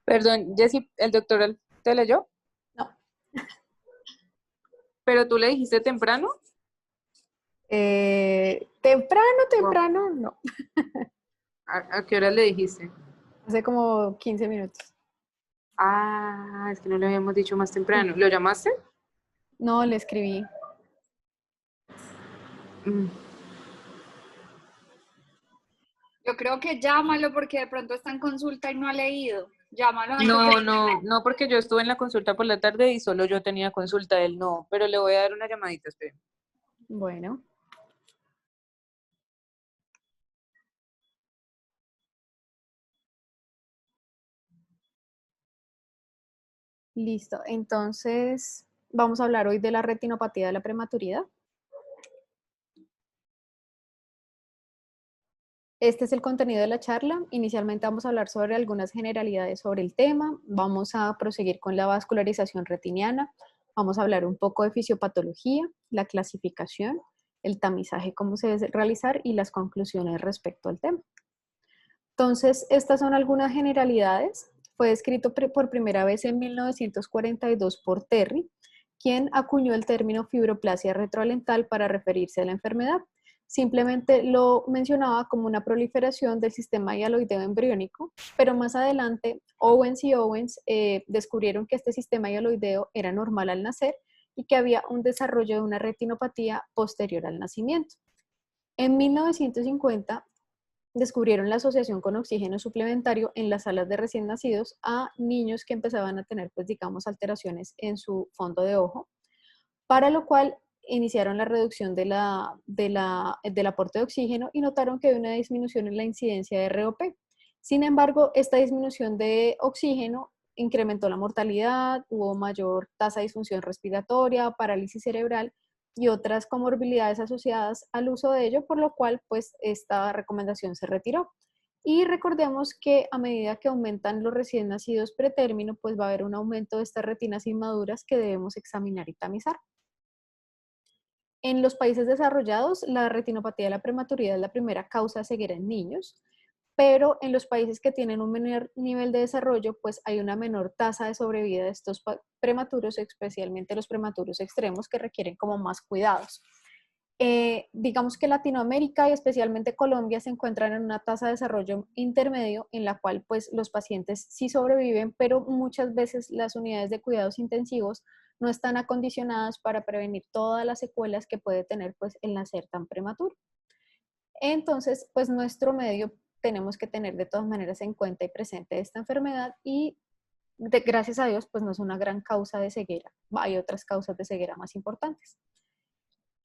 Perdón, Jessy, ¿el doctor te leyó? No. ¿Pero tú le dijiste temprano? Wow. Temprano, no. ¿A qué hora le dijiste? Hace como 15 minutos. Ah, es que no le habíamos dicho más temprano. ¿Lo llamaste? No, le escribí. Mm. Yo creo que llámalo porque de pronto está en consulta y no ha leído. Llámalo antes de... No, no, no, porque yo estuve en la consulta por la tarde y solo yo tenía consulta, él no, pero le voy a dar una llamadita, espera. Bueno, listo. Entonces, vamos a hablar hoy de la retinopatía de la prematuridad. Este es el contenido de la charla. Inicialmente vamos a hablar sobre algunas generalidades sobre el tema. Vamos a proseguir con la vascularización retiniana. Vamos a hablar un poco de fisiopatología, la clasificación, el tamizaje, cómo se debe realizar y las conclusiones respecto al tema. Entonces, estas son algunas generalidades. Fue descrito por primera vez en 1942 por Terry, quien acuñó el término fibroplasia retroalental para referirse a la enfermedad. Simplemente lo mencionaba como una proliferación del sistema hialoideo embriónico, pero más adelante Owens y Owens descubrieron que este sistema hialoideo era normal al nacer y que había un desarrollo de una retinopatía posterior al nacimiento. En 1950 descubrieron la asociación con oxígeno suplementario en las salas de recién nacidos a niños que empezaban a tener, pues digamos, alteraciones en su fondo de ojo, para lo cual iniciaron la reducción del aporte de oxígeno y notaron que había una disminución en la incidencia de ROP. Sin embargo, esta disminución de oxígeno incrementó la mortalidad, hubo mayor tasa de disfunción respiratoria, parálisis cerebral y otras comorbilidades asociadas al uso de ello, por lo cual pues esta recomendación se retiró. Y recordemos que a medida que aumentan los recién nacidos pretérmino, pues va a haber un aumento de estas retinas inmaduras que debemos examinar y tamizar. En los países desarrollados, la retinopatía de la prematuridad es la primera causa de ceguera en niños, pero en los países que tienen un menor nivel de desarrollo, pues hay una menor tasa de sobrevida de estos prematuros, especialmente los prematuros extremos que requieren como más cuidados. Digamos que Latinoamérica y especialmente Colombia se encuentran en una tasa de desarrollo intermedio en la cual pues los pacientes sí sobreviven, pero muchas veces las unidades de cuidados intensivos no están acondicionadas para prevenir todas las secuelas que puede tener pues el nacer tan prematuro. Entonces, pues nuestro medio tenemos que tener de todas maneras en cuenta y presente esta enfermedad y gracias a Dios pues no es una gran causa de ceguera. Hay otras causas de ceguera más importantes.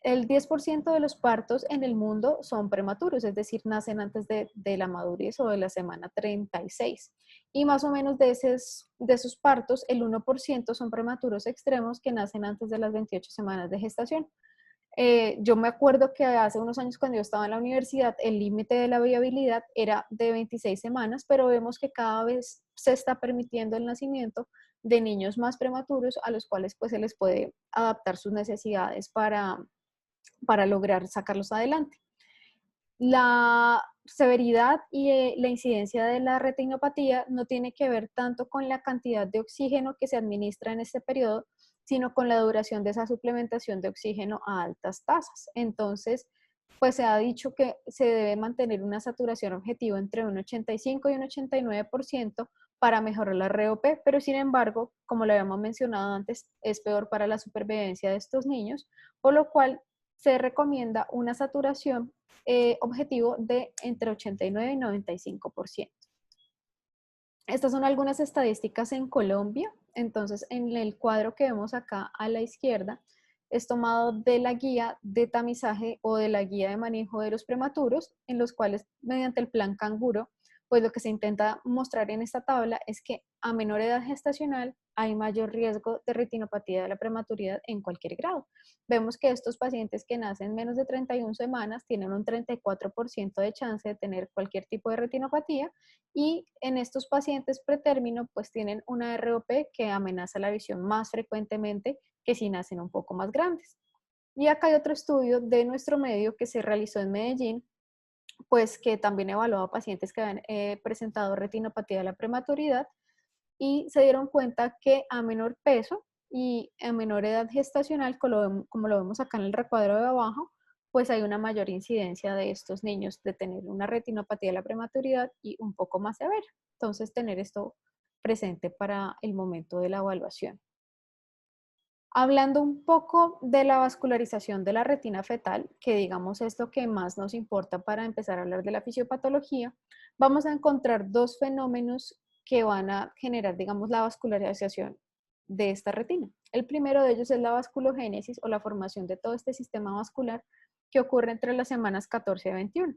El 10% de los partos en el mundo son prematuros, es decir, nacen antes de la madurez o de la semana 36. Y más o menos de esos partos, el 1% son prematuros extremos que nacen antes de las 28 semanas de gestación. Yo me acuerdo que hace unos años cuando yo estaba en la universidad, el límite de la viabilidad era de 26 semanas, pero vemos que cada vez se está permitiendo el nacimiento de niños más prematuros a los cuales pues se les puede adaptar sus necesidades para lograr sacarlos adelante. La severidad y la incidencia de la retinopatía no tiene que ver tanto con la cantidad de oxígeno que se administra en este periodo, sino con la duración de esa suplementación de oxígeno a altas tasas. Entonces, pues se ha dicho que se debe mantener una saturación objetivo entre un 85 y un 89% para mejorar la ROP, pero sin embargo, como lo habíamos mencionado antes, es peor para la supervivencia de estos niños, por lo cual se recomienda una saturación objetivo de entre 89 y 95%. Estas son algunas estadísticas en Colombia. Entonces, en el cuadro que vemos acá a la izquierda, es tomado de la guía de tamizaje o de la guía de manejo de los prematuros, en los cuales, mediante el plan Canguro, pues lo que se intenta mostrar en esta tabla es que a menor edad gestacional hay mayor riesgo de retinopatía de la prematuridad en cualquier grado. Vemos que estos pacientes que nacen menos de 31 semanas tienen un 34% de chance de tener cualquier tipo de retinopatía y en estos pacientes pretérmino pues tienen una ROP que amenaza la visión más frecuentemente que si nacen un poco más grandes. Y acá hay otro estudio de nuestro medio que se realizó en Medellín, pues que también evaluó a pacientes que habían presentado retinopatía de la prematuridad y se dieron cuenta que a menor peso y a menor edad gestacional, como lo vemos acá en el recuadro de abajo, pues hay una mayor incidencia de estos niños de tener una retinopatía de la prematuridad y un poco más severa. Entonces, tener esto presente para el momento de la evaluación. Hablando un poco de la vascularización de la retina fetal, que digamos es lo que más nos importa para empezar a hablar de la fisiopatología, vamos a encontrar dos fenómenos que van a generar, digamos, la vascularización de esta retina. El primero de ellos es la vasculogénesis o la formación de todo este sistema vascular que ocurre entre las semanas 14 y 21.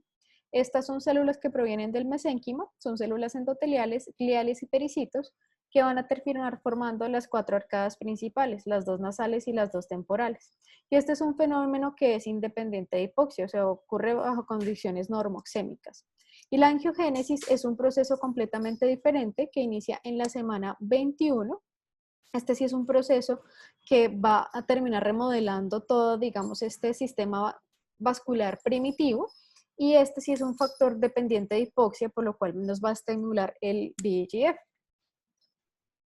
Estas son células que provienen del mesénquima, son células endoteliales, gliales y pericitos, que van a terminar formando las cuatro arcadas principales, las dos nasales y las dos temporales. Y este es un fenómeno que es independiente de hipoxia, o sea, ocurre bajo condiciones normoxémicas. Y la angiogénesis es un proceso completamente diferente que inicia en la semana 21. Este sí es un proceso que va a terminar remodelando todo, digamos, este sistema vascular primitivo. Y este sí es un factor dependiente de hipoxia, por lo cual nos va a estimular el VEGF.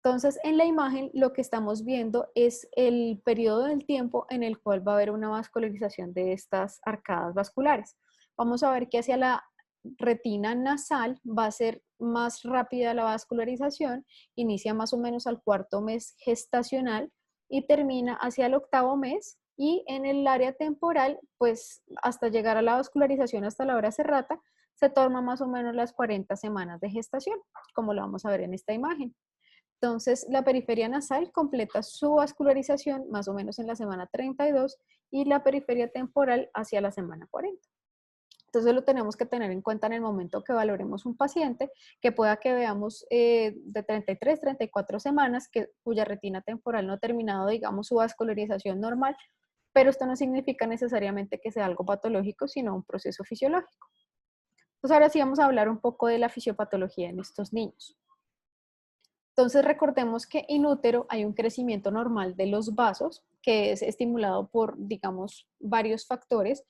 Entonces, en la imagen lo que estamos viendo es el periodo del tiempo en el cual va a haber una vascularización de estas arcadas vasculares. Vamos a ver que hacia la retina nasal va a ser más rápida la vascularización, inicia más o menos al cuarto mes gestacional y termina hacia el octavo mes, y en el área temporal, pues hasta llegar a la vascularización hasta la hora serrata, se toma más o menos las 40 semanas de gestación, como lo vamos a ver en esta imagen. Entonces, la periferia nasal completa su vascularización más o menos en la semana 32 y la periferia temporal hacia la semana 40. Entonces, lo tenemos que tener en cuenta en el momento que valoremos un paciente, que pueda que veamos de 33, 34 semanas, cuya retina temporal no ha terminado, digamos, su vascularización normal, pero esto no significa necesariamente que sea algo patológico, sino un proceso fisiológico. Entonces, ahora sí vamos a hablar un poco de la fisiopatología en estos niños. Entonces recordemos que in útero hay un crecimiento normal de los vasos que es estimulado por, digamos, varios factores,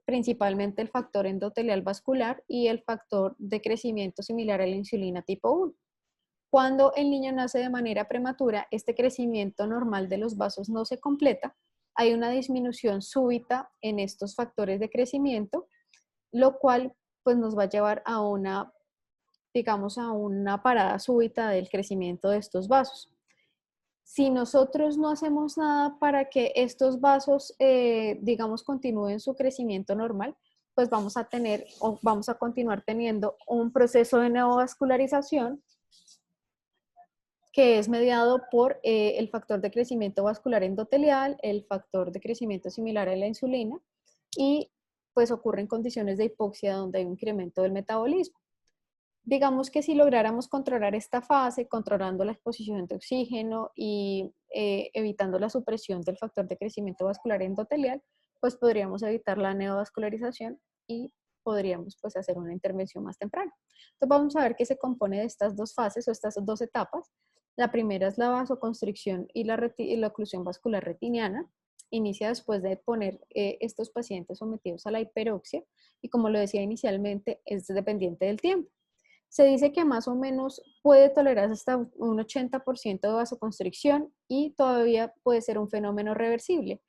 principalmente el factor endotelial vascular y el factor de crecimiento similar a la insulina tipo 1. Cuando el niño nace de manera prematura, este crecimiento normal de los vasos no se completa, hay una disminución súbita en estos factores de crecimiento, lo cual pues nos va a llevar a una, digamos, a una parada súbita del crecimiento de estos vasos. Si nosotros no hacemos nada para que estos vasos, digamos, continúen su crecimiento normal, pues vamos a tener o vamos a continuar teniendo un proceso de neovascularización que es mediado por el factor de crecimiento vascular endotelial, el factor de crecimiento similar a la insulina, y pues ocurren condiciones de hipoxia donde hay un incremento del metabolismo. Digamos que si lográramos controlar esta fase, controlando la exposición de oxígeno y evitando la supresión del factor de crecimiento vascular endotelial, pues podríamos evitar la neovascularización y podríamos pues hacer una intervención más temprana. Entonces vamos a ver qué se compone de estas dos fases o estas dos etapas. La primera es la vasoconstricción y la oclusión vascular retiniana. Inicia después de poner estos pacientes sometidos a la hiperoxia y, como lo decía inicialmente, es dependiente del tiempo. Se dice que más o menos puede tolerar hasta un 80% de vasoconstricción y todavía puede ser un fenómeno reversible.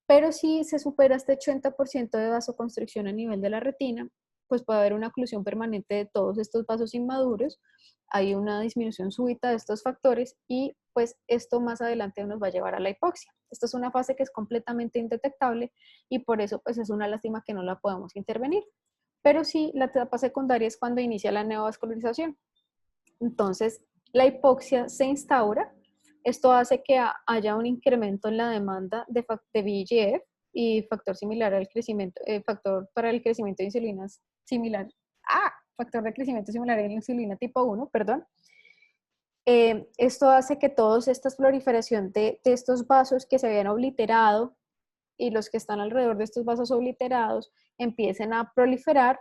Pero si se supera este 80% de vasoconstricción a nivel de la retina, pues puede haber una oclusión permanente de todos estos vasos inmaduros, hay una disminución súbita de estos factores y pues esto más adelante nos va a llevar a la hipoxia. Esto es una fase que es completamente indetectable y por eso pues es una lástima que no la podemos intervenir. Pero sí, la etapa secundaria es cuando inicia la neovascularización. Entonces, la hipoxia se instaura. Esto hace que haya un incremento en la demanda de VEGF y factor similar al crecimiento, factor para el crecimiento de insulina similar, factor de crecimiento similar a la insulina tipo 1, perdón. Esto hace que todas estas proliferación de estos vasos que se habían obliterado y los que están alrededor de estos vasos obliterados empiecen a proliferar,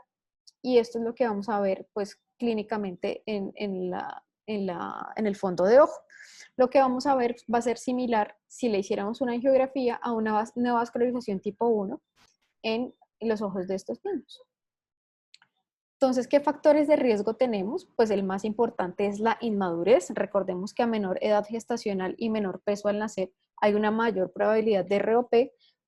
y esto es lo que vamos a ver pues clínicamente en el fondo de ojo. Lo que vamos a ver va a ser similar si le hiciéramos una angiografía a una neovascularización tipo 1 en los ojos de estos niños. Entonces, ¿qué factores de riesgo tenemos? Pues el más importante es la inmadurez. Recordemos que a menor edad gestacional y menor peso al nacer hay una mayor probabilidad de ROP,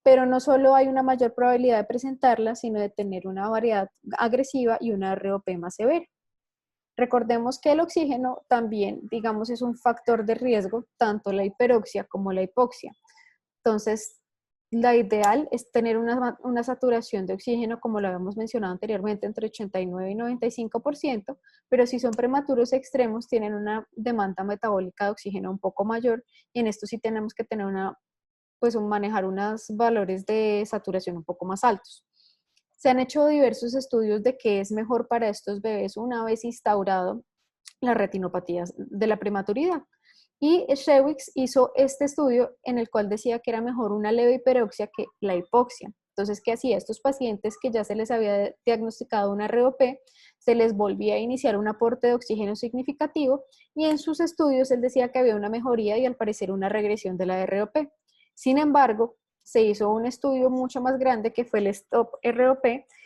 pero no solo hay una mayor probabilidad de presentarla, sino de tener una variedad agresiva y una ROP más severa. Recordemos que el oxígeno también, digamos, es un factor de riesgo, tanto la hiperoxia como la hipoxia. Entonces, la ideal es tener una saturación de oxígeno, como lo habíamos mencionado anteriormente, entre 89 y 95%, pero si son prematuros extremos, tienen una demanda metabólica de oxígeno un poco mayor, y en esto sí tenemos que tener manejar unos valores de saturación un poco más altos. Se han hecho diversos estudios de qué es mejor para estos bebés una vez instaurado las retinopatías de la prematuridad. Y Shewix hizo este estudio en el cual decía que era mejor una leve hiperoxia que la hipoxia. Entonces, ¿qué hacía? Estos pacientes que ya se les había diagnosticado una ROP, se les volvía a iniciar un aporte de oxígeno significativo y en sus estudios él decía que había una mejoría y al parecer una regresión de la ROP. Sin embargo, se hizo un estudio mucho más grande que fue el STOP ROP,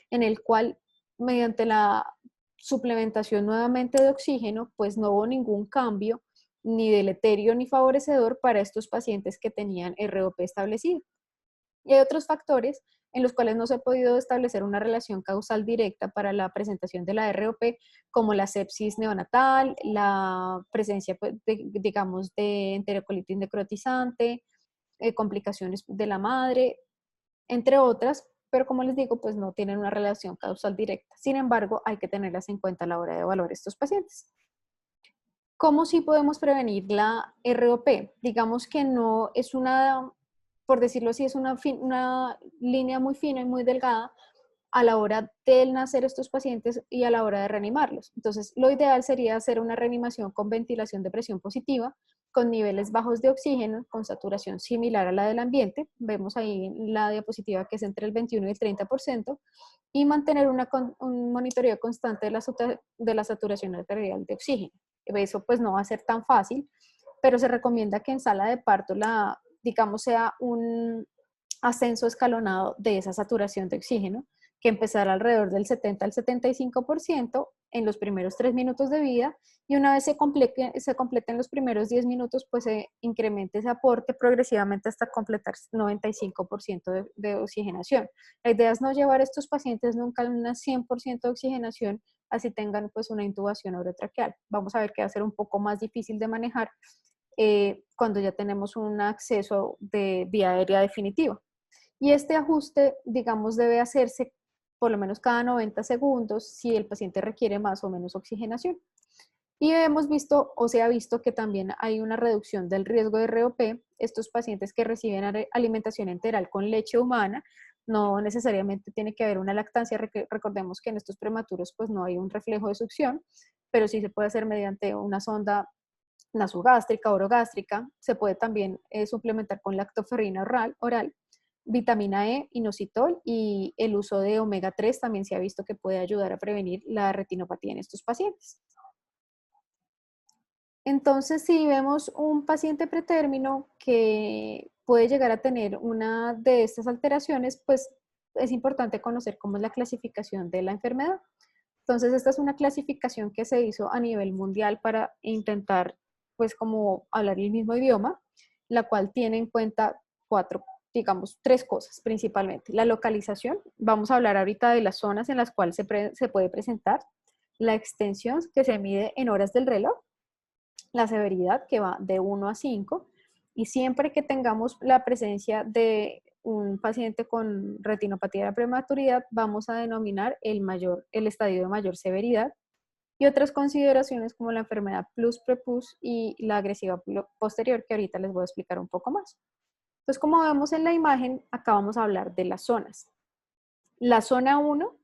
en el cual mediante la suplementación nuevamente de oxígeno, pues no hubo ningún cambio ni deleterio ni favorecedor para estos pacientes que tenían ROP establecido. Y hay otros factores en los cuales no se ha podido establecer una relación causal directa para la presentación de la ROP, como la sepsis neonatal, la presencia, digamos, de enterocolitis necrotizante, complicaciones de la madre, entre otras, pero como les digo, pues no tienen una relación causal directa. Sin embargo, hay que tenerlas en cuenta a la hora de evaluar estos pacientes. ¿Cómo sí podemos prevenir la ROP? Digamos que no es una, por decirlo así, es una línea muy fina y muy delgada a la hora de nacer estos pacientes y a la hora de reanimarlos. Entonces, lo ideal sería hacer una reanimación con ventilación de presión positiva, con niveles bajos de oxígeno, con saturación similar a la del ambiente. Vemos ahí en la diapositiva que es entre el 21 y el 30%, y mantener un monitoreo constante de la saturación arterial de oxígeno. Eso pues no va a ser tan fácil, pero se recomienda que en sala de parto digamos, sea un ascenso escalonado de esa saturación de oxígeno, que empezará alrededor del 70 al 75% en los primeros 3 minutos de vida, y una vez se completen los primeros 10 minutos, pues se incremente ese aporte progresivamente hasta completar 95% de oxigenación. La idea es no llevar a estos pacientes nunca a una 100% de oxigenación, así tengan pues una intubación orotraqueal. Vamos a ver que va a ser un poco más difícil de manejar cuando ya tenemos un acceso de vía aérea definitivo. Y este ajuste, digamos, debe hacerse por lo menos cada 90 segundos si el paciente requiere más o menos oxigenación. Y hemos visto, o se ha visto, que también hay una reducción del riesgo de ROP. Estos pacientes que reciben alimentación enteral con leche humana, no necesariamente tiene que haber una lactancia. Recordemos que en estos prematuros pues no hay un reflejo de succión, pero sí se puede hacer mediante una sonda nasogástrica, orogástrica. Se puede también suplementar con lactoferrina oral, vitamina E, inositol, y el uso de omega 3 también se ha visto que puede ayudar a prevenir la retinopatía en estos pacientes. Entonces, si vemos un paciente pretérmino que puede llegar a tener una de estas alteraciones, pues es importante conocer cómo es la clasificación de la enfermedad. Entonces, esta es una clasificación que se hizo a nivel mundial para intentar, pues, como hablar el mismo idioma, la cual tiene en cuenta digamos, tres cosas principalmente. La localización, vamos a hablar ahorita de las zonas en las cuales se puede presentar, la extensión, que se mide en horas del reloj, la severidad, que va de 1 a 5, y siempre que tengamos la presencia de un paciente con retinopatía de la prematuridad, vamos a denominar el estadio de mayor severidad, y otras consideraciones como la enfermedad plus-prepus y la agresiva posterior, que ahorita les voy a explicar un poco más. Entonces, como vemos en la imagen, acá vamos a hablar de las zonas. La zona 1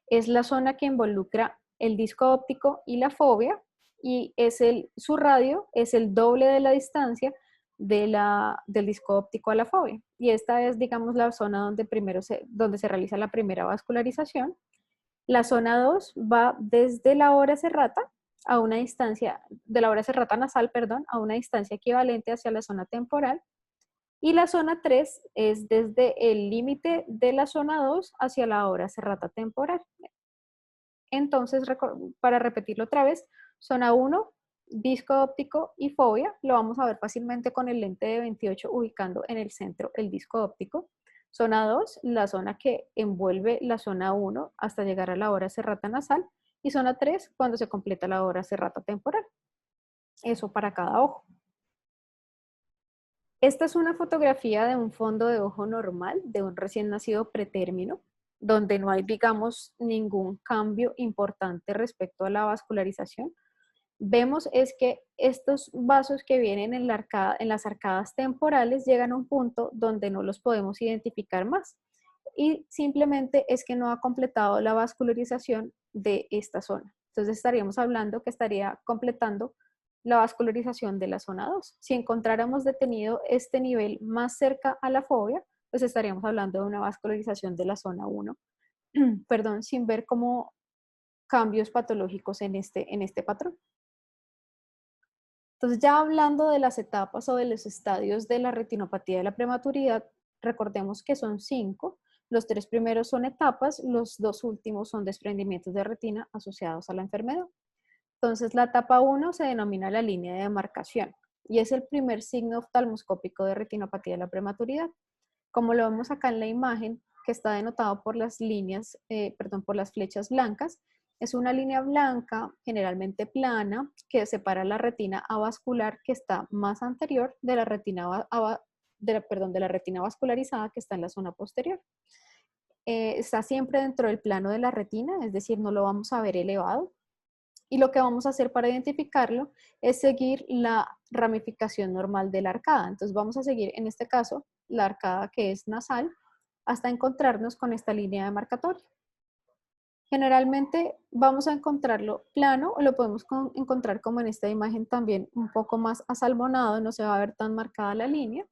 es la zona que involucra el disco óptico y la fóvea, y su radio es el doble de la distancia del disco óptico a la fóvea. Y esta es, digamos, la zona donde se realiza la primera vascularización. La zona 2 va desde la hora serrata a una distancia, de la hora serrata nasal, perdón, a una distancia equivalente hacia la zona temporal. Y la zona 3 es desde el límite de la zona 2 hacia la hora serrata temporal. Entonces, para repetirlo otra vez, zona 1, disco óptico y fobia, lo vamos a ver fácilmente con el lente de 28 ubicando en el centro el disco óptico. Zona 2, la zona que envuelve la zona 1 hasta llegar a la hora serrata nasal. Y zona 3, cuando se completa la hora serrata temporal. Eso para cada ojo. Esta es una fotografía de un fondo de ojo normal, de un recién nacido pretérmino, donde no hay, digamos, ningún cambio importante respecto a la vascularización. Vemos es que estos vasos que vienen en las arcadas temporales llegan a un punto donde no los podemos identificar más. Y simplemente es que no ha completado la vascularización de esta zona. Entonces estaríamos hablando que estaría completando la vascularización de la zona 2. Si encontráramos detenido este nivel más cerca a la fobia, pues estaríamos hablando de una vascularización de la zona 1, perdón, sin ver como cambios patológicos en este patrón. Entonces, ya hablando de las etapas o de los estadios de la retinopatía de la prematuridad, recordemos que son 5. Los 3 primeros son etapas, los 2 últimos son desprendimientos de retina asociados a la enfermedad. Entonces, la etapa 1 se denomina la línea de demarcación y es el primer signo oftalmoscópico de retinopatía de la prematuridad. Como lo vemos acá en la imagen, que está denotado por las líneas, por las flechas blancas, es una línea blanca, generalmente plana, que separa la retina avascular que está más anterior de la retina, de la retina vascularizada que está en la zona posterior. Está siempre dentro del plano de la retina, es decir, no lo vamos a ver elevado. Y lo que vamos a hacer para identificarlo es seguir la ramificación normal de la arcada. Entonces vamos a seguir, en este caso, la arcada que es nasal, hasta encontrarnos con esta línea demarcatoria. Generalmente vamos a encontrarlo plano o lo podemos encontrar como en esta imagen también un poco más asalmonado, no se va a ver tan marcada la línea.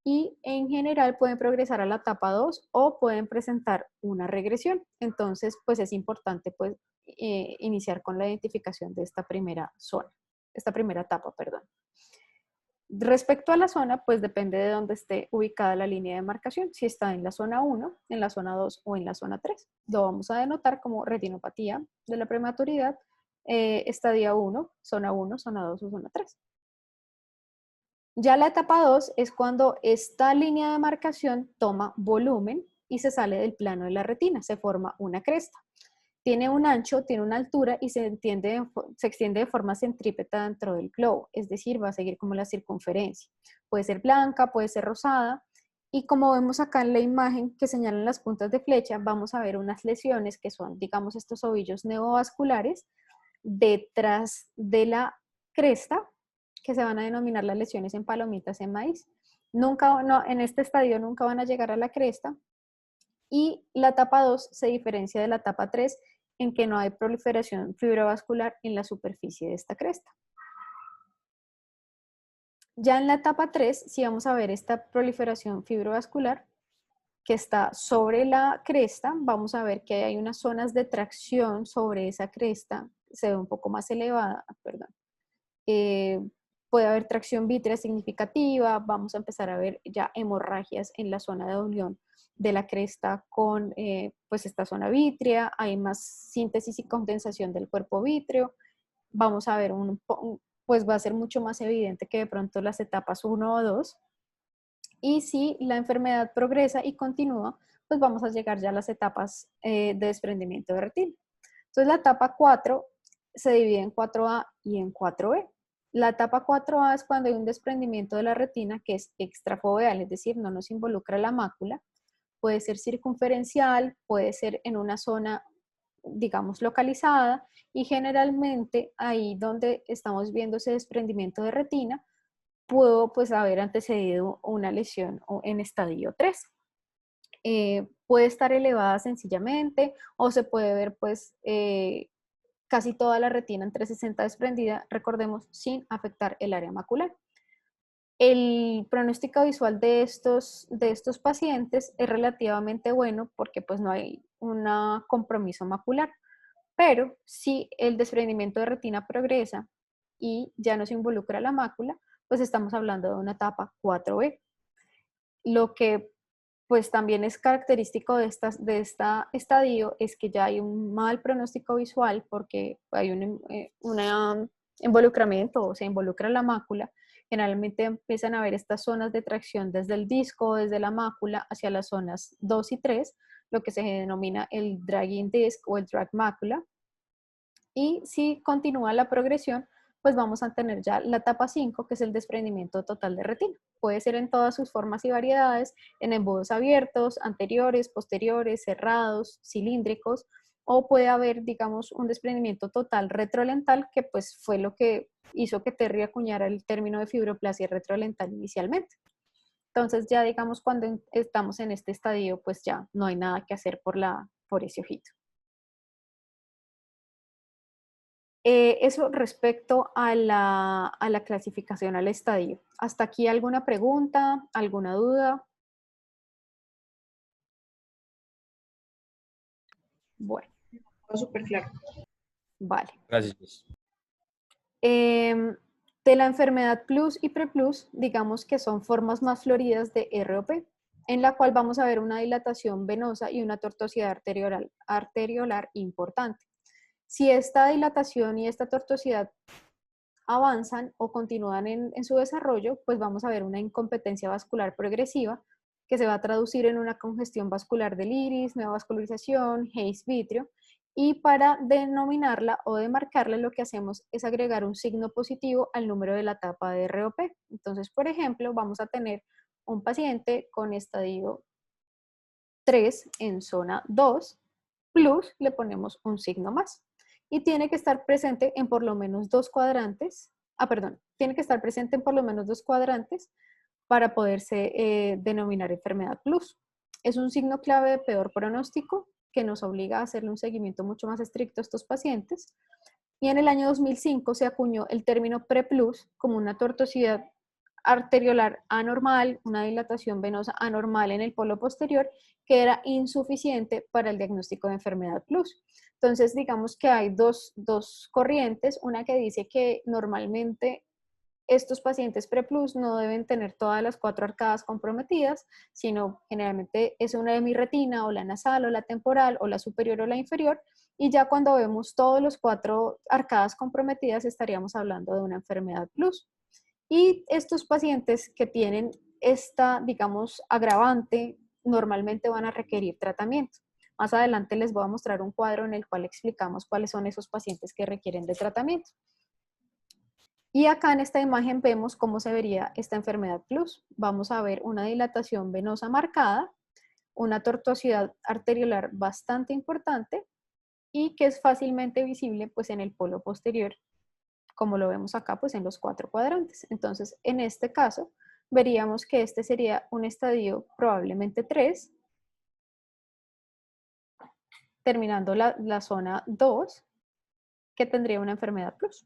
Y en general pueden progresar a la etapa 2 o pueden presentar una regresión. Entonces, pues es importante pues, iniciar con la identificación de esta primera zona, esta primera etapa, perdón. Respecto a la zona, pues depende de dónde esté ubicada la línea de demarcación, si está en la zona 1, en la zona 2 o en la zona 3. Lo vamos a denotar como retinopatía de la prematuridad, estadio 1, zona 2 o zona 3. Ya la etapa 2 es cuando esta línea de marcación toma volumen y se sale del plano de la retina, se forma una cresta. Tiene un ancho, tiene una altura y se extiende de forma centrípeta dentro del globo, es decir, va a seguir como la circunferencia. Puede ser blanca, puede ser rosada, y como vemos acá en la imagen que señalan las puntas de flecha, vamos a ver unas lesiones que son, digamos, estos ovillos neovasculares detrás de la cresta, que se van a denominar las lesiones en palomitas en maíz. En este estadio nunca van a llegar a la cresta, y la etapa 2 se diferencia de la etapa 3 en que no hay proliferación fibrovascular en la superficie de esta cresta. Ya en la etapa 3, si vamos a ver esta proliferación fibrovascular que está sobre la cresta, vamos a ver que hay unas zonas de tracción sobre esa cresta, se ve un poco más elevada, perdón. Puede haber tracción vítrea significativa, vamos a empezar a ver ya hemorragias en la zona de unión de la cresta con pues esta zona vítrea, hay más síntesis y condensación del cuerpo vítreo, vamos a ver pues va a ser mucho más evidente que de pronto las etapas 1 o 2, y si la enfermedad progresa y continúa, pues vamos a llegar ya a las etapas de desprendimiento de retina. Entonces la etapa 4 se divide en 4A y en 4B. La etapa 4A es cuando hay un desprendimiento de la retina que es extrafoveal, es decir, no nos involucra la mácula. Puede ser circunferencial, puede ser en una zona, digamos, localizada, y generalmente ahí donde estamos viendo ese desprendimiento de retina, pudo pues haber antecedido una lesión en estadio 3. Puede estar elevada sencillamente o se puede ver pues casi toda la retina en 360 desprendida, recordemos, sin afectar el área macular. El pronóstico visual de estos pacientes es relativamente bueno porque pues no hay un compromiso macular, pero si el desprendimiento de retina progresa y ya no se involucra la mácula, pues estamos hablando de una etapa 4B. Lo que pues también es característico de esta estadio es que ya hay un mal pronóstico visual porque hay un involucramiento o se involucra la mácula. Generalmente empiezan a ver estas zonas de tracción desde el disco, desde la mácula hacia las zonas 2 y 3, lo que se denomina el dragging disc o el drag mácula. Y si continúa la progresión, pues vamos a tener ya la etapa 5, que es el desprendimiento total de retina. Puede ser en todas sus formas y variedades, en embudos abiertos, anteriores, posteriores, cerrados, cilíndricos, o puede haber, digamos, un desprendimiento total retrolental, que pues fue lo que hizo que Terry acuñara el término de fibroplasia retrolental inicialmente. Entonces ya digamos cuando estamos en este estadio, pues ya no hay nada que hacer por ese ojito. Eso respecto a la clasificación al estadio. ¿Hasta aquí alguna pregunta, alguna duda? Bueno, Súper claro. vale. Gracias. De la enfermedad plus y preplus, digamos que son formas más floridas de ROP, en la cual vamos a ver una dilatación venosa y una tortuosidad arteriolar importante. Si esta dilatación y esta tortuosidad avanzan o continúan en su desarrollo, pues vamos a ver una incompetencia vascular progresiva que se va a traducir en una congestión vascular del iris, neovascularización, haze vítreo, y para denominarla o demarcarla lo que hacemos es agregar un signo positivo al número de la etapa de ROP. Entonces, por ejemplo, vamos a tener un paciente con estadio 3 en zona 2, plus le ponemos un signo más. Y tiene que estar presente en por lo menos 2 cuadrantes, tiene que estar presente en por lo menos 2 cuadrantes para poderse denominar enfermedad plus. Es un signo clave de peor pronóstico que nos obliga a hacerle un seguimiento mucho más estricto a estos pacientes. Y en el año 2005 se acuñó el término preplus como una tortuosidad arteriolar anormal, una dilatación venosa anormal en el polo posterior, que era insuficiente para el diagnóstico de enfermedad plus. Entonces, digamos que hay dos corrientes, una que dice que normalmente estos pacientes preplus no deben tener todas las 4 arcadas comprometidas, sino generalmente es una hemiretina o la nasal o la temporal o la superior o la inferior, y ya cuando vemos todos los 4 arcadas comprometidas estaríamos hablando de una enfermedad plus. Y estos pacientes que tienen esta, digamos, agravante, normalmente van a requerir tratamiento. Más adelante les voy a mostrar un cuadro en el cual explicamos cuáles son esos pacientes que requieren de tratamiento. Y acá en esta imagen vemos cómo se vería esta enfermedad plus. Vamos a ver una dilatación venosa marcada, una tortuosidad arteriolar bastante importante y que es fácilmente visible pues en el polo posterior, como lo vemos acá, pues en los 4 cuadrantes. Entonces, en este caso, veríamos que este sería un estadio probablemente 3, terminando la zona 2, que tendría una enfermedad plus.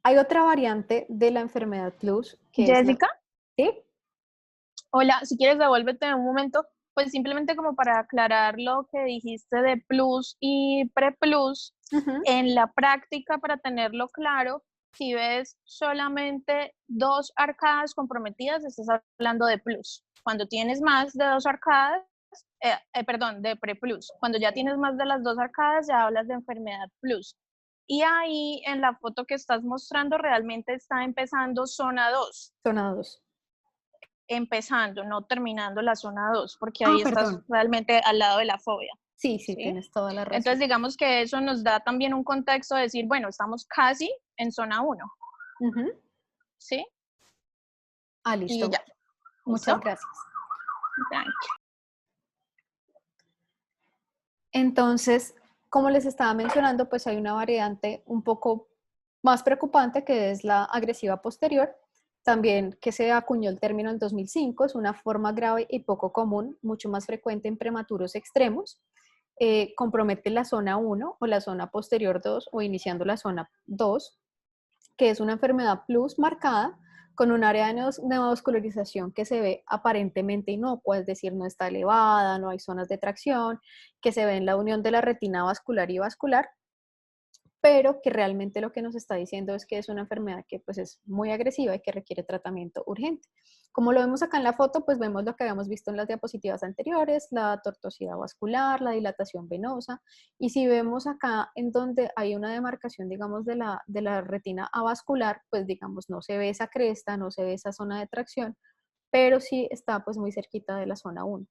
Hay otra variante de la enfermedad plus que Jessica, ¿Sí? hola, si quieres devuélvete en un momento, pues simplemente como para aclarar lo que dijiste de plus y preplus, en la práctica, para tenerlo claro, si ves solamente 2 arcadas comprometidas, estás hablando de plus. Cuando tienes más de 2 arcadas, de preplus. Cuando ya tienes más de las 2 arcadas, ya hablas de enfermedad plus. Y ahí en la foto que estás mostrando realmente está empezando zona 2. Zona 2. Empezando, no terminando la zona 2, porque ahí estás Perdón. realmente al lado de la fobia. Sí, tienes toda la razón. Entonces digamos que eso nos da también un contexto de decir, bueno, estamos casi en zona 1. ¿Sí? Listo. Y ya. Muchas ¿Listo? gracias. Tranqui. Entonces, como les estaba mencionando, pues hay una variante un poco más preocupante que es la agresiva posterior, también que se acuñó el término en 2005, es una forma grave y poco común, mucho más frecuente en prematuros extremos, compromete la zona 1 o la zona posterior 2 o iniciando la zona 2, que es una enfermedad plus marcada con un área de neovascularización que se ve aparentemente inocua, es decir, no está elevada, no hay zonas de tracción, que se ve en la unión de la retina vascular y vascular, pero que realmente lo que nos está diciendo es que es una enfermedad que pues es muy agresiva y que requiere tratamiento urgente. Como lo vemos acá en la foto, pues vemos lo que habíamos visto en las diapositivas anteriores, la tortuosidad vascular, la dilatación venosa, y si vemos acá en donde hay una demarcación, digamos, de la retina avascular, pues digamos, no se ve esa cresta, no se ve esa zona de tracción, pero sí está pues muy cerquita de la zona 1.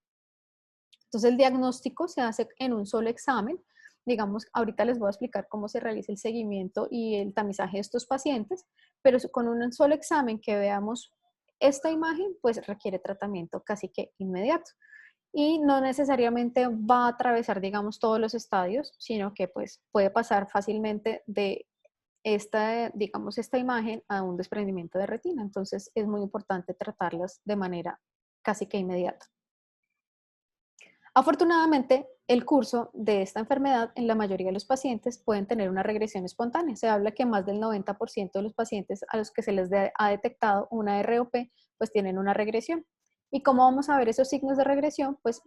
Entonces el diagnóstico se hace en un solo examen. Digamos, ahorita les voy a explicar cómo se realiza el seguimiento y el tamizaje de estos pacientes, pero con un solo examen que veamos esta imagen, pues requiere tratamiento casi que inmediato. Y no necesariamente va a atravesar, digamos, todos los estadios, sino que pues puede pasar fácilmente de esta, digamos, esta imagen a un desprendimiento de retina. Entonces es muy importante tratarlas de manera casi que inmediata. Afortunadamente, el curso de esta enfermedad en la mayoría de los pacientes pueden tener una regresión espontánea. Se habla que más del 90% de los pacientes a los que se les ha detectado una ROP, pues tienen una regresión. ¿Y cómo vamos a ver esos signos de regresión? Pues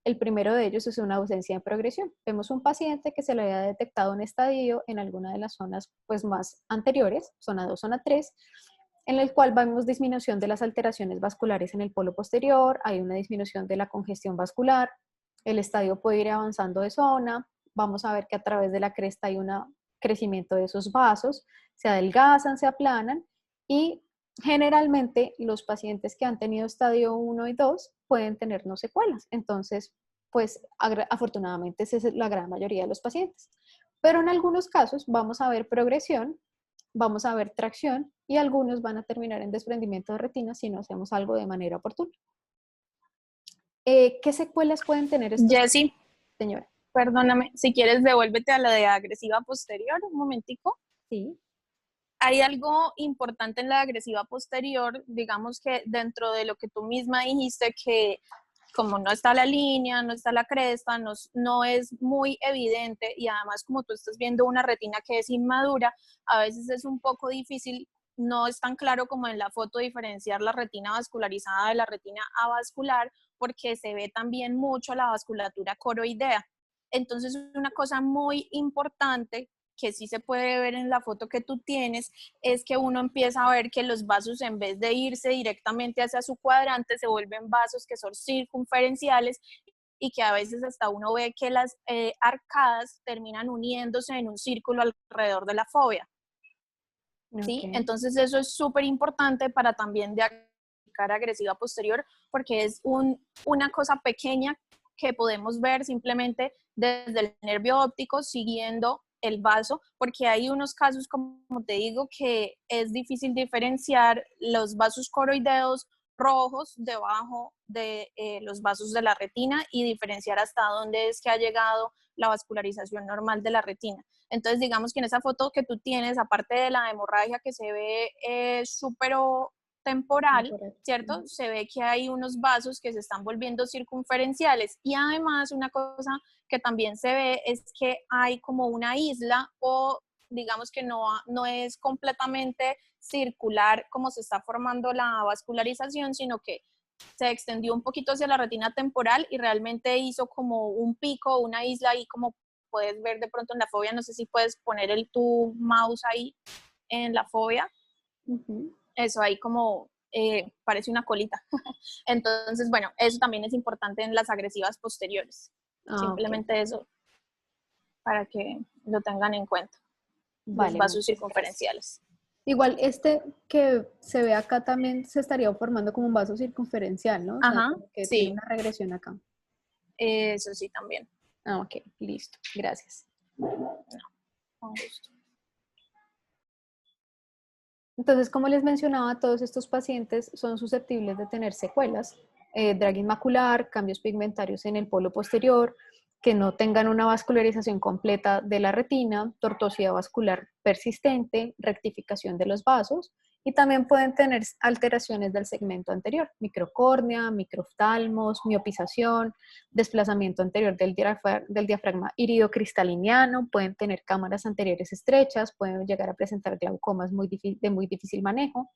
el primero de ellos es una ausencia de progresión. Vemos un paciente que se le había detectado un estadio en alguna de las zonas pues, más anteriores, zona 2, zona 3, en el cual vemos disminución de las alteraciones vasculares en el polo posterior, hay una disminución de la congestión vascular, el estadio puede ir avanzando de zona, vamos a ver que a través de la cresta hay un crecimiento de esos vasos, se adelgazan, se aplanan y generalmente los pacientes que han tenido estadio 1 y 2 pueden tener no secuelas. Entonces, pues afortunadamente esa es la gran mayoría de los pacientes. Pero en algunos casos vamos a ver progresión, vamos a ver tracción y algunos van a terminar en desprendimiento de retina si no hacemos algo de manera oportuna. ¿Qué secuelas pueden tener estos? Jessy, señora, perdóname, si quieres devuélvete a la de agresiva posterior, un momentico. sí. Hay algo importante en la agresiva posterior, digamos que dentro de lo que tú misma dijiste, que como no está la línea, no está la cresta, no es muy evidente y además como tú estás viendo una retina que es inmadura, a veces es un poco difícil, no es tan claro como en la foto diferenciar la retina vascularizada de la retina avascular porque se ve también mucho la vasculatura coroidea. Entonces, una cosa muy importante que sí se puede ver en la foto que tú tienes, es que uno empieza a ver que los vasos, en vez de irse directamente hacia su cuadrante, se vuelven vasos que son circunferenciales y que a veces hasta uno ve que las arcadas terminan uniéndose en un círculo alrededor de la fovea. ¿Sí? Okay. Entonces eso es súper importante para también diagnosticar agresiva posterior, porque es una cosa pequeña que podemos ver simplemente desde el nervio óptico siguiendo el vaso, porque hay unos casos, como te digo, que es difícil diferenciar los vasos coroideos rojos debajo de los vasos de la retina y diferenciar hasta dónde es que ha llegado la vascularización normal de la retina. Entonces, digamos que en esa foto que tú tienes, aparte de la hemorragia que se ve temporal, ¿cierto? Se ve que hay unos vasos que se están volviendo circunferenciales y además una cosa que también se ve es que hay como una isla o digamos que no es completamente circular como se está formando la vascularización, sino que se extendió un poquito hacia la retina temporal y realmente hizo como un pico, una isla ahí como puedes ver de pronto en la fovea. No sé si puedes poner tu mouse ahí en la fovea. Eso ahí como parece una colita. Entonces, bueno, eso también es importante en las agresivas posteriores. Simplemente okay. Eso, para que lo tengan en cuenta. Vale, los vasos circunferenciales. Igual este que se ve acá también se estaría formando como un vaso circunferencial, ¿no? O Ajá, sea, que sí. tiene una regresión acá. Eso sí también. Ah, ok, listo. Gracias. No, con gusto. Entonces, como les mencionaba, todos estos pacientes son susceptibles de tener secuelas, dragging macular, cambios pigmentarios en el polo posterior, que no tengan una vascularización completa de la retina, tortuosidad vascular persistente, rectificación de los vasos, y también pueden tener alteraciones del segmento anterior, microcórnea, microftalmos, miopización, desplazamiento anterior del diafragma iridocristaliniano, pueden tener cámaras anteriores estrechas, pueden llegar a presentar glaucomas de muy difícil manejo,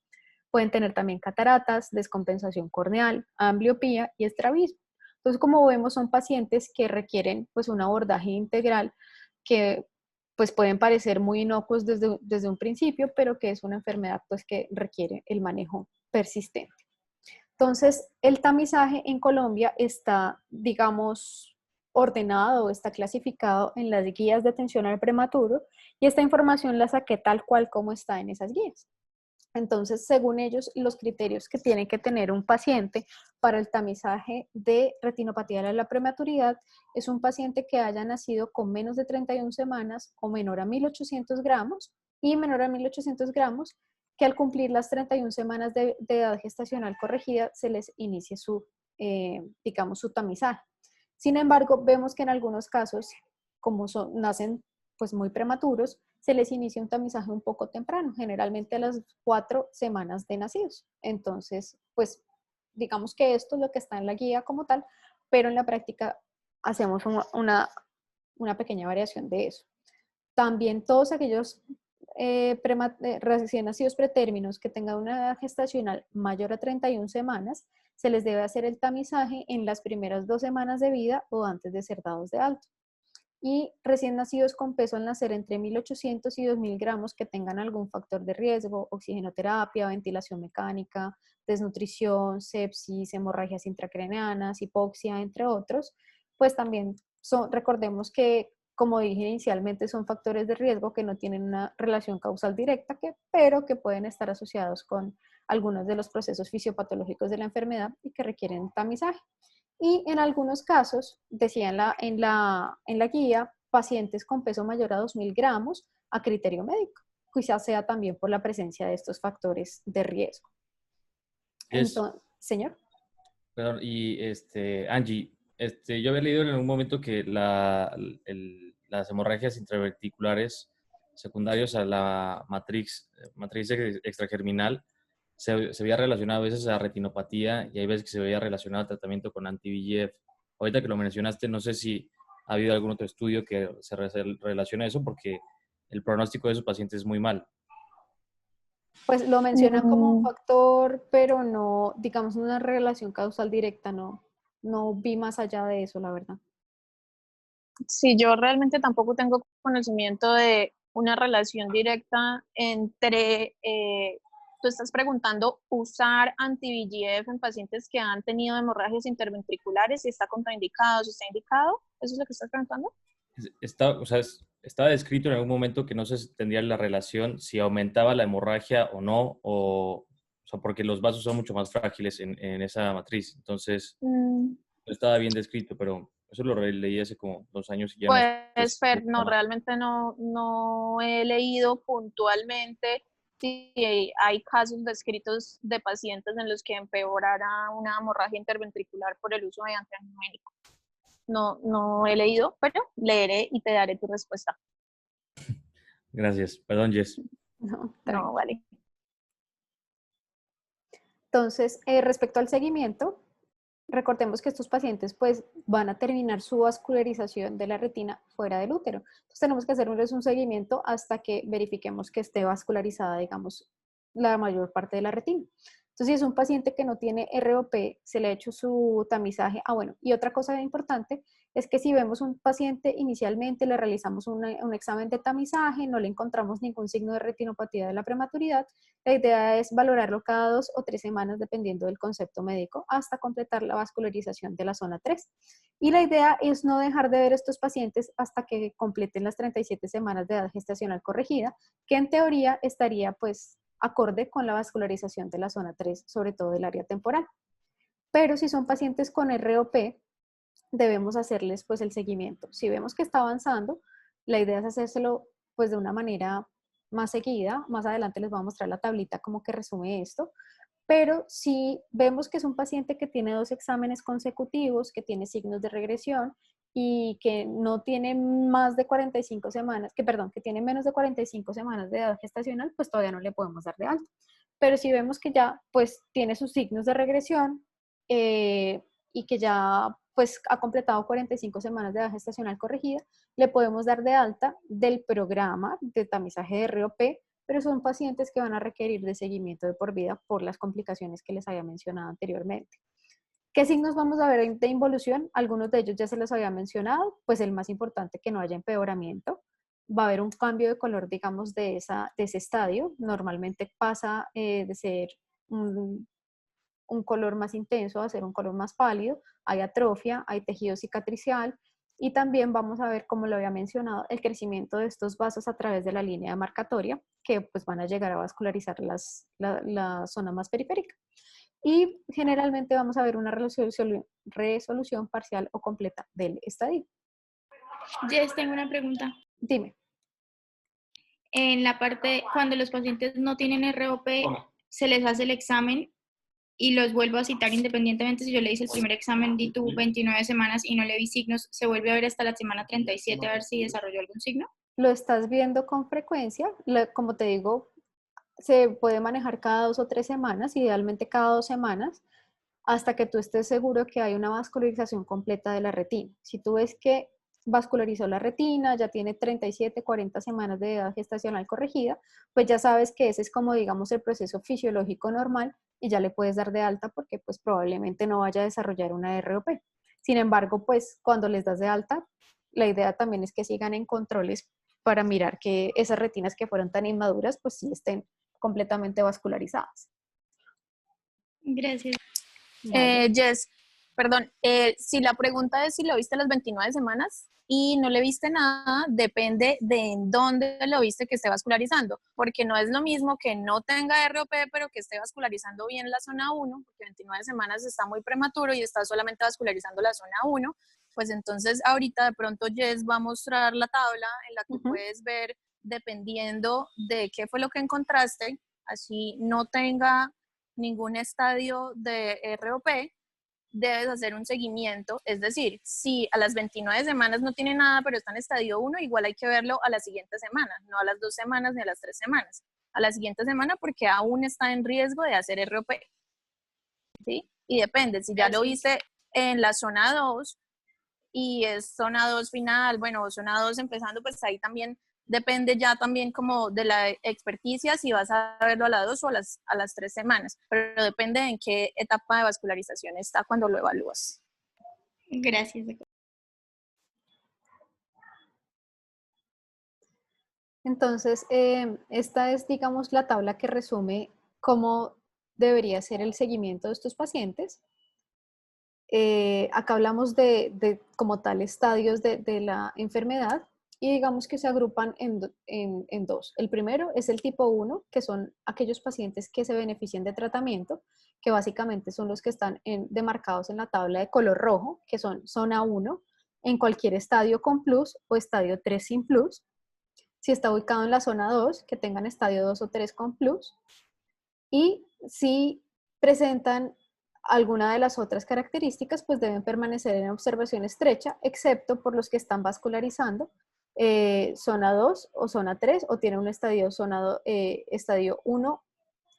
pueden tener también cataratas, descompensación corneal, ambliopía y estrabismo. Entonces, como vemos, son pacientes que requieren pues un abordaje integral que pues pueden parecer muy inocuos desde un principio, pero que es una enfermedad pues que requiere el manejo persistente. Entonces, el tamizaje en Colombia está, digamos, ordenado, está clasificado en las guías de atención al prematuro y esta información la saqué tal cual como está en esas guías. Entonces, según ellos, los criterios que tiene que tener un paciente para el tamizaje de retinopatía de la prematuridad es un paciente que haya nacido con menos de 31 semanas o menor a 1.800 gramos y menor a 1.800 gramos, que al cumplir las 31 semanas de edad gestacional corregida se les inicie digamos, su tamizaje. Sin embargo, vemos que en algunos casos, como nacen pues muy prematuros, se les inicia un tamizaje un poco temprano, generalmente a las 4 semanas de nacidos. Entonces, pues digamos que esto es lo que está en la guía como tal, pero en la práctica hacemos una pequeña variación de eso. También todos aquellos recién nacidos pretérminos que tengan una edad gestacional mayor a 31 semanas, se les debe hacer el tamizaje en las primeras 2 semanas de vida o antes de ser dados de alta. Y recién nacidos con peso al nacer entre 1.800 y 2.000 gramos que tengan algún factor de riesgo, oxigenoterapia, ventilación mecánica, desnutrición, sepsis, hemorragias intracraneanas, hipoxia, entre otros, pues también recordemos que, como dije inicialmente, son factores de riesgo que no tienen una relación causal directa, pero que pueden estar asociados con algunos de los procesos fisiopatológicos de la enfermedad y que requieren tamizaje. Y en algunos casos, decía en la guía, pacientes con peso mayor a 2.000 gramos a criterio médico, quizás sea también por la presencia de estos factores de riesgo. Entonces, señor. Perdón, y Angie, yo había leído en algún momento que las hemorragias intraventriculares secundarias a la matriz extragerminal se veía relacionado a veces a retinopatía y hay veces que se veía relacionado al tratamiento con anti-VEGF. Ahorita que lo mencionaste, no sé si ha habido algún otro estudio que se relacione a eso, porque el pronóstico de esos pacientes es muy mal. Pues lo mencionan como un factor, pero no, digamos, una relación causal directa, no vi más allá de eso, la verdad. Sí, yo realmente tampoco tengo conocimiento de una relación directa entre, tú estás preguntando, usar anti-VEGF en pacientes que han tenido hemorragias interventriculares, si está contraindicado, si está indicado, ¿eso es lo que estás preguntando? Estaba descrito en algún momento que no se tendría la relación si aumentaba la hemorragia o no, o sea, porque los vasos son mucho más frágiles en esa matriz. Entonces, no estaba bien descrito, pero eso lo leí hace como 2 años. Y ya pues, Fer, no, realmente no he leído puntualmente si hay casos descritos de pacientes en los que empeorara una hemorragia interventricular por el uso de antiangiogénico. No he leído, pero leeré y te daré tu respuesta. Gracias. Perdón, Jess. No, vale. Entonces, respecto al seguimiento, recordemos que estos pacientes pues van a terminar su vascularización de la retina fuera del útero. Entonces tenemos que hacerles un seguimiento hasta que verifiquemos que esté vascularizada, digamos, la mayor parte de la retina. Entonces, si es un paciente que no tiene ROP, se le ha hecho su tamizaje. Bueno, y otra cosa importante es que si vemos un paciente inicialmente, le realizamos un examen de tamizaje, no le encontramos ningún signo de retinopatía de la prematuridad, la idea es valorarlo cada 2 o 3 semanas dependiendo del concepto médico hasta completar la vascularización de la zona 3. Y la idea es no dejar de ver estos pacientes hasta que completen las 37 semanas de edad gestacional corregida, que en teoría estaría pues acorde con la vascularización de la zona 3, sobre todo del área temporal. Pero si son pacientes con ROP, debemos hacerles pues el seguimiento. Si vemos que está avanzando, la idea es hacérselo pues de una manera más seguida. Más adelante les voy a mostrar la tablita como que resume esto. Pero si vemos que es un paciente que tiene 2 exámenes consecutivos, que tiene signos de regresión y que no tiene más de 45 semanas, que tiene menos de 45 semanas de edad gestacional, pues todavía no le podemos dar de alta. Pero si vemos que ya pues tiene sus signos de regresión y que ya pues ha completado 45 semanas de edad gestacional corregida, le podemos dar de alta del programa de tamizaje de ROP, pero son pacientes que van a requerir de seguimiento de por vida por las complicaciones que les había mencionado anteriormente. ¿Qué signos vamos a ver de involución? Algunos de ellos ya se los había mencionado, pues el más importante, que no haya empeoramiento va a haber un cambio de color, digamos, de ese estadio. Normalmente pasa de ser un color más intenso a ser un color más pálido. Hay atrofia, hay tejido cicatricial y también vamos a ver, como lo había mencionado, el crecimiento de estos vasos a través de la línea demarcatoria que pues van a llegar a vascularizar la zona más periférica. Y generalmente vamos a ver una resolución parcial o completa del estadio. Jess, tengo una pregunta. Dime. En la parte, cuando los pacientes no tienen ROP, se les hace el examen y los vuelvo a citar independientemente si yo le hice el primer examen de tu 29 semanas y no le vi signos, ¿se vuelve a ver hasta la semana 37 a ver si desarrolló algún signo? Lo estás viendo con frecuencia, como te digo, se puede manejar cada 2 o 3 semanas, idealmente cada 2 semanas, hasta que tú estés seguro que hay una vascularización completa de la retina. Si tú ves que vascularizó la retina, ya tiene 37, 40 semanas de edad gestacional corregida, pues ya sabes que ese es como, digamos, el proceso fisiológico normal y ya le puedes dar de alta porque pues probablemente no vaya a desarrollar una ROP. Sin embargo, pues cuando les das de alta, la idea también es que sigan en controles para mirar que esas retinas que fueron tan inmaduras, pues sí estén completamente vascularizadas. Gracias. Jess, perdón, si la pregunta es si lo viste a las 29 semanas y no le viste nada, depende de en dónde lo viste que esté vascularizando, porque no es lo mismo que no tenga ROP, pero que esté vascularizando bien la zona 1, porque 29 semanas está muy prematuro y está solamente vascularizando la zona 1, pues entonces ahorita de pronto Jess va a mostrar la tabla en la que puedes ver, dependiendo de qué fue lo que encontraste, así no tenga ningún estadio de ROP, debes hacer un seguimiento, es decir, si a las 29 semanas no tiene nada, pero está en estadio 1, igual hay que verlo a la siguiente semana, no a las 2 semanas ni a las 3 semanas, a la siguiente semana porque aún está en riesgo de hacer ROP, ¿sí? Y depende, si ya lo viste en la zona 2 y es zona 2 final, bueno, zona 2 empezando, pues ahí también depende ya también como de la experticia, si vas a verlo a las 2 o a las 3 semanas, pero depende en qué etapa de vascularización está cuando lo evalúas. Gracias. Entonces, esta es, digamos, la tabla que resume cómo debería ser el seguimiento de estos pacientes. Acá hablamos de como tal estadios de la enfermedad y digamos que se agrupan en dos. El primero es el tipo 1, que son aquellos pacientes que se benefician de tratamiento, que básicamente son los que están demarcados en la tabla de color rojo, que son zona 1, en cualquier estadio con plus o estadio 3 sin plus. Si está ubicado en la zona 2, que tengan estadio 2 o 3 con plus. Y si presentan alguna de las otras características, pues deben permanecer en observación estrecha, excepto por los que están vascularizando zona 2 o zona 3 o tienen un estadio, estadio 1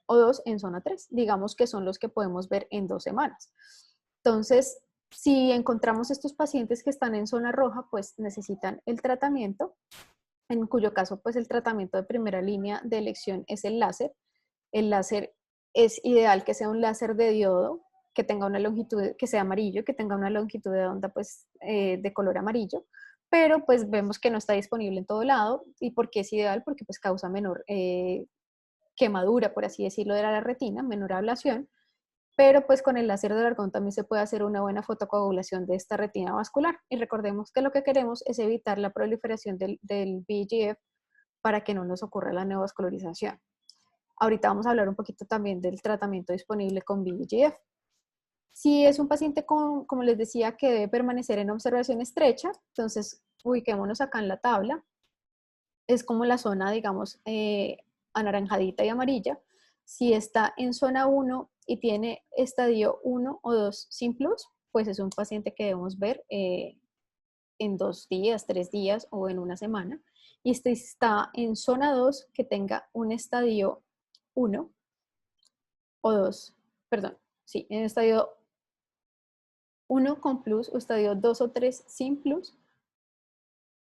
o 2 en zona 3. Digamos que son los que podemos ver en 2 semanas. Entonces, si encontramos estos pacientes que están en zona roja, pues necesitan el tratamiento, en cuyo caso, pues el tratamiento de primera línea de elección es el láser. El láser es ideal que sea un láser de diodo, que tenga una longitud, que sea amarillo, que tenga una longitud de onda pues de color amarillo, pero pues vemos que no está disponible en todo lado. ¿Y por qué es ideal? Porque pues causa menor quemadura, por así decirlo, de la retina, menor ablación, pero pues con el láser de argón también se puede hacer una buena fotocoagulación de esta retina vascular. Y recordemos que lo que queremos es evitar la proliferación del VEGF para que no nos ocurra la neovascularización. Ahorita vamos a hablar un poquito también del tratamiento disponible con VEGF. Si es un paciente como les decía, que debe permanecer en observación estrecha, entonces ubiquémonos acá en la tabla. Es como la zona, digamos, anaranjadita y amarilla. Si está en zona 1 y tiene estadio 1 o 2 sin plus, pues es un paciente que debemos ver en 2 días, 3 días o en una semana. Y este está en zona 2 que tenga un estadio 1 o 2, perdón, sí, en estadio 1 con plus o estadio 2 o 3 sin plus,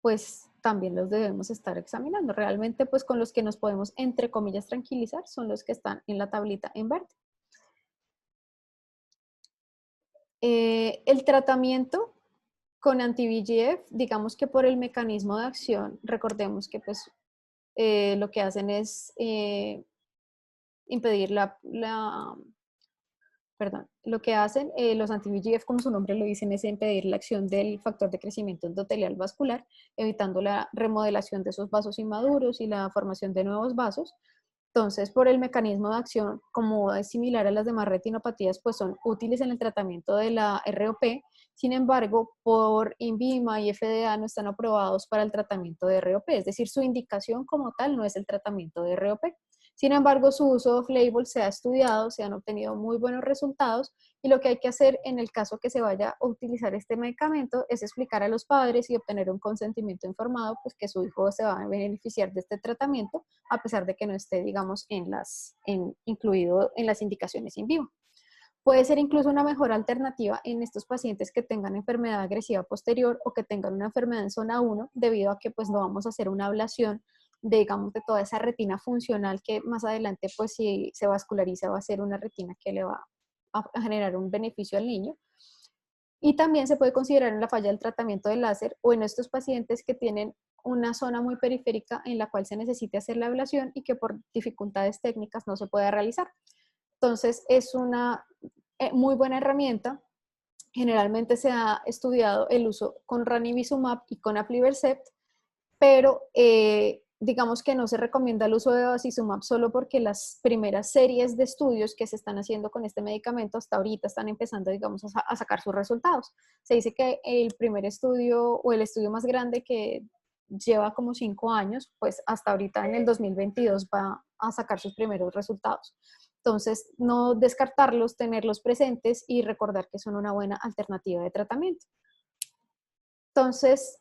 pues también los debemos estar examinando. Realmente, pues con los que nos podemos, entre comillas, tranquilizar son los que están en la tablita en verde. El tratamiento con anti-VEGF, digamos que por el mecanismo de acción, recordemos que pues lo que hacen es impedir lo que hacen los anti-VEGF, como su nombre lo dicen, es impedir la acción del factor de crecimiento endotelial vascular, evitando la remodelación de esos vasos inmaduros y la formación de nuevos vasos. Entonces, por el mecanismo de acción, como es similar a las demás retinopatías, pues son útiles en el tratamiento de la ROP. Sin embargo, por INVIMA y FDA no están aprobados para el tratamiento de ROP, es decir, su indicación como tal no es el tratamiento de ROP. Sin embargo, su uso off-label se ha estudiado, se han obtenido muy buenos resultados y lo que hay que hacer en el caso que se vaya a utilizar este medicamento es explicar a los padres y obtener un consentimiento informado, pues que su hijo se va a beneficiar de este tratamiento a pesar de que no esté, digamos, incluido en las indicaciones in vivo. Puede ser incluso una mejor alternativa en estos pacientes que tengan enfermedad agresiva posterior o que tengan una enfermedad en zona 1, debido a que pues no vamos a hacer una ablación digamos, de toda esa retina funcional que más adelante, pues si se vasculariza, va a ser una retina que le va a generar un beneficio al niño. Y también se puede considerar en la falla del tratamiento del láser o en estos pacientes que tienen una zona muy periférica en la cual se necesite hacer la ablación y que por dificultades técnicas no se puede realizar. Entonces es una muy buena herramienta. Generalmente se ha estudiado el uso con ranibizumab y con aflibercept, pero digamos que no se recomienda el uso de bevacizumab solo porque las primeras series de estudios que se están haciendo con este medicamento hasta ahorita están empezando, digamos, a sacar sus resultados. Se dice que el primer estudio o el estudio más grande que lleva como 5 años, pues hasta ahorita en el 2022 va a sacar sus primeros resultados. Entonces, no descartarlos, tenerlos presentes y recordar que son una buena alternativa de tratamiento. Entonces,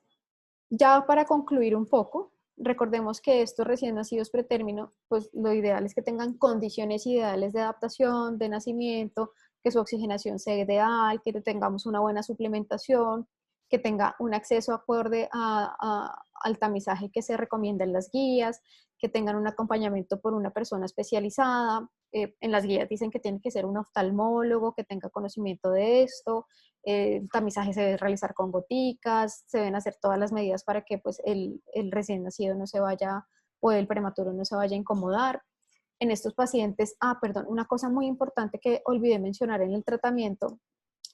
ya para concluir un poco, recordemos que estos recién nacidos pretérmino, pues lo ideal es que tengan condiciones ideales de adaptación, de nacimiento, que su oxigenación sea ideal, que tengamos una buena suplementación, que tenga un acceso acorde al tamizaje que se recomienda en las guías, que tengan un acompañamiento por una persona especializada. En las guías dicen que tiene que ser un oftalmólogo, que tenga conocimiento de esto. El tamizaje se debe realizar con goticas, se deben hacer todas las medidas para que pues, el recién nacido no se vaya, o el prematuro no se vaya a incomodar. En estos pacientes, una cosa muy importante que olvidé mencionar en el tratamiento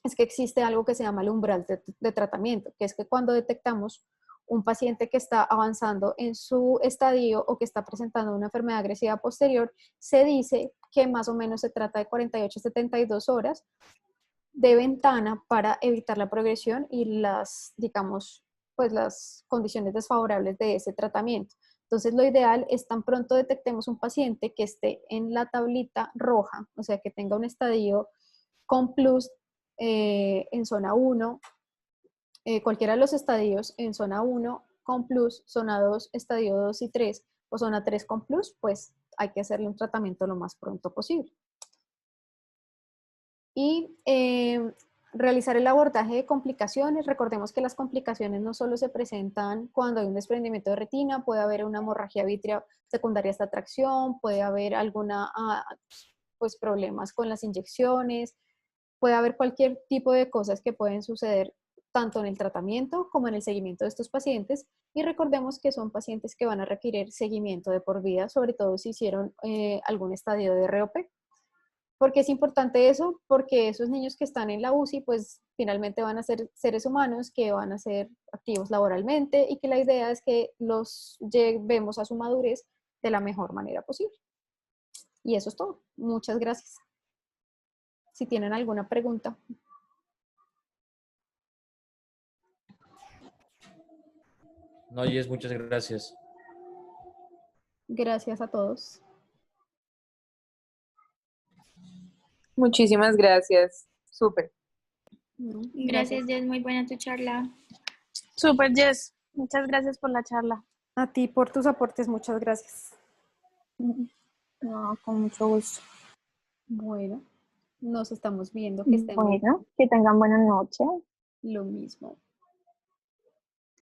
es que existe algo que se llama el umbral de tratamiento, que es que cuando detectamos un paciente que está avanzando en su estadio o que está presentando una enfermedad agresiva posterior, se dice que más o menos se trata de 48 a 72 horas de ventana para evitar la progresión y digamos, pues las condiciones desfavorables de ese tratamiento. Entonces, lo ideal es tan pronto detectemos un paciente que esté en la tablita roja, o sea, que tenga un estadio con plus en zona 1, cualquiera de los estadios en zona 1 con plus, zona 2, estadio 2 y 3 o zona 3 con plus, pues hay que hacerle un tratamiento lo más pronto posible. Y realizar el abordaje de complicaciones. Recordemos que las complicaciones no solo se presentan cuando hay un desprendimiento de retina, puede haber una hemorragia vítrea secundaria a esta tracción, puede haber alguna, pues problemas con las inyecciones, puede haber cualquier tipo de cosas que pueden suceder tanto en el tratamiento como en el seguimiento de estos pacientes. Y recordemos que son pacientes que van a requerir seguimiento de por vida, sobre todo si hicieron algún estadio de ROP. ¿Por qué es importante eso? Porque esos niños que están en la UCI, pues finalmente van a ser seres humanos que van a ser activos laboralmente y que la idea es que los llevemos a su madurez de la mejor manera posible. Y eso es todo. Muchas gracias. Si tienen alguna pregunta. No, Jess, muchas gracias. Gracias a todos. Muchísimas gracias. Súper. Gracias, Jess, muy buena tu charla. Súper, Jess. Muchas gracias por la charla. A ti por tus aportes, muchas gracias. No, con mucho gusto. Bueno, nos estamos viendo. Que estén muy Bueno, que tengan buena noche. lo mismo.